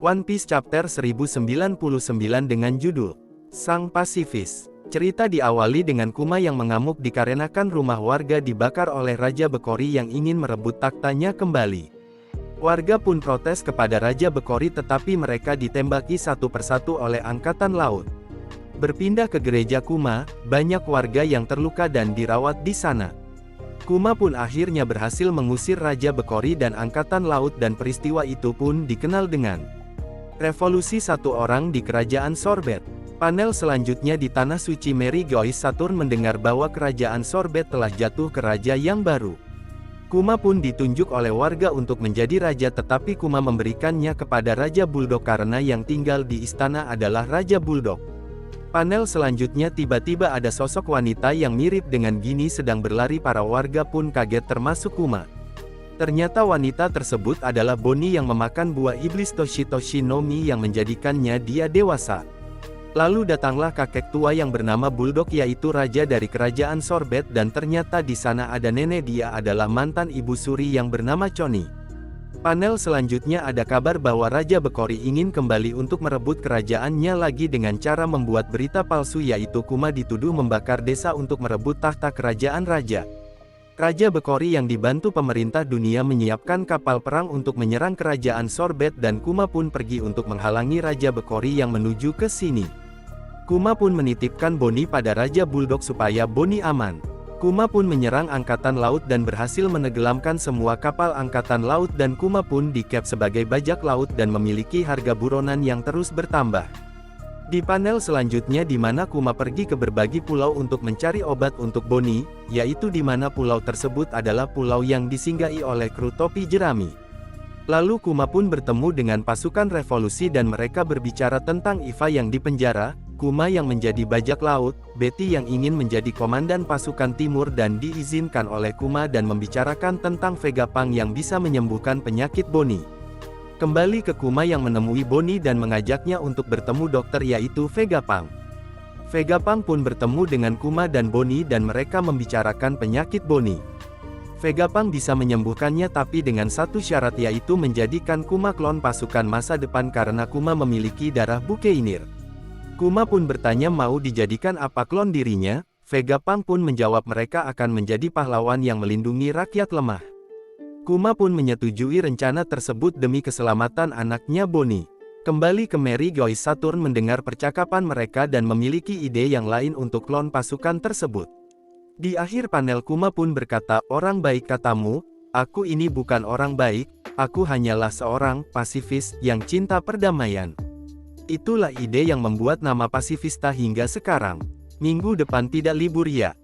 One Piece Chapter 1099 dengan judul Sang Pasifis. Cerita diawali dengan Kuma yang mengamuk dikarenakan rumah warga dibakar oleh Raja Bekori yang ingin merebut taktanya kembali. Warga pun protes kepada Raja Bekori tetapi mereka ditembaki satu persatu oleh Angkatan Laut. Berpindah ke gereja Kuma, banyak warga yang terluka dan dirawat di sana. Kuma pun akhirnya berhasil mengusir Raja Bekori dan Angkatan Laut dan peristiwa itu pun dikenal dengan Revolusi Satu Orang di Kerajaan Sorbet. Panel selanjutnya di Tanah Suci Mary Geoise Saturn mendengar bahwa Kerajaan Sorbet telah jatuh ke raja yang baru. Kuma pun ditunjuk oleh warga untuk menjadi raja tetapi Kuma memberikannya kepada Raja Bulldog karena yang tinggal di istana adalah Raja Bulldog. Panel selanjutnya tiba-tiba ada sosok wanita yang mirip dengan Gini sedang berlari, para warga pun kaget termasuk Kuma. Ternyata wanita tersebut adalah Bonnie yang memakan buah iblis Toshi no Mi yang menjadikannya dia dewasa. Lalu datanglah kakek tua yang bernama Bulldog yaitu raja dari kerajaan Sorbet dan ternyata di sana ada nenek, dia adalah mantan ibu suri yang bernama Choni. Panel selanjutnya ada kabar bahwa Raja Bekori ingin kembali untuk merebut kerajaannya lagi dengan cara membuat berita palsu yaitu Kuma dituduh membakar desa untuk merebut tahta kerajaan raja. Raja Bekori yang dibantu pemerintah dunia menyiapkan kapal perang untuk menyerang kerajaan Sorbet dan Kuma pun pergi untuk menghalangi Raja Bekori yang menuju ke sini. Kuma pun menitipkan Bonnie pada Raja Bulldog supaya Bonnie aman. Kuma pun menyerang Angkatan Laut dan berhasil menenggelamkan semua kapal Angkatan Laut dan Kuma pun di-cap sebagai bajak laut dan memiliki harga buronan yang terus bertambah. Di panel selanjutnya di mana Kuma pergi ke berbagai pulau untuk mencari obat untuk Bonnie, yaitu di mana pulau tersebut adalah pulau yang disinggahi oleh kru topi jerami. Lalu Kuma pun bertemu dengan pasukan revolusi dan mereka berbicara tentang Iva yang dipenjara, Kuma yang menjadi bajak laut, Betty yang ingin menjadi komandan pasukan timur dan diizinkan oleh Kuma dan membicarakan tentang Vegapunk yang bisa menyembuhkan penyakit Bonnie. Kembali ke Kuma yang menemui Bonnie dan mengajaknya untuk bertemu dokter yaitu Vegapunk. Vegapunk pun bertemu dengan Kuma dan Bonnie dan mereka membicarakan penyakit Bonnie. Vegapunk bisa menyembuhkannya tapi dengan satu syarat yaitu menjadikan Kuma klon pasukan masa depan karena Kuma memiliki darah Bukainir. Kuma pun bertanya mau dijadikan apa klon dirinya, Vegapunk pun menjawab mereka akan menjadi pahlawan yang melindungi rakyat lemah. Kuma pun menyetujui rencana tersebut demi keselamatan anaknya Bonnie. Kembali ke Mary Geoise Saturn mendengar percakapan mereka dan memiliki ide yang lain untuk klon pasukan tersebut. Di akhir panel Kuma pun berkata, orang baik katamu, aku ini bukan orang baik, aku hanyalah seorang pasifis yang cinta perdamaian. Itulah ide yang membuat nama pasifista hingga sekarang. Minggu depan tidak libur ya?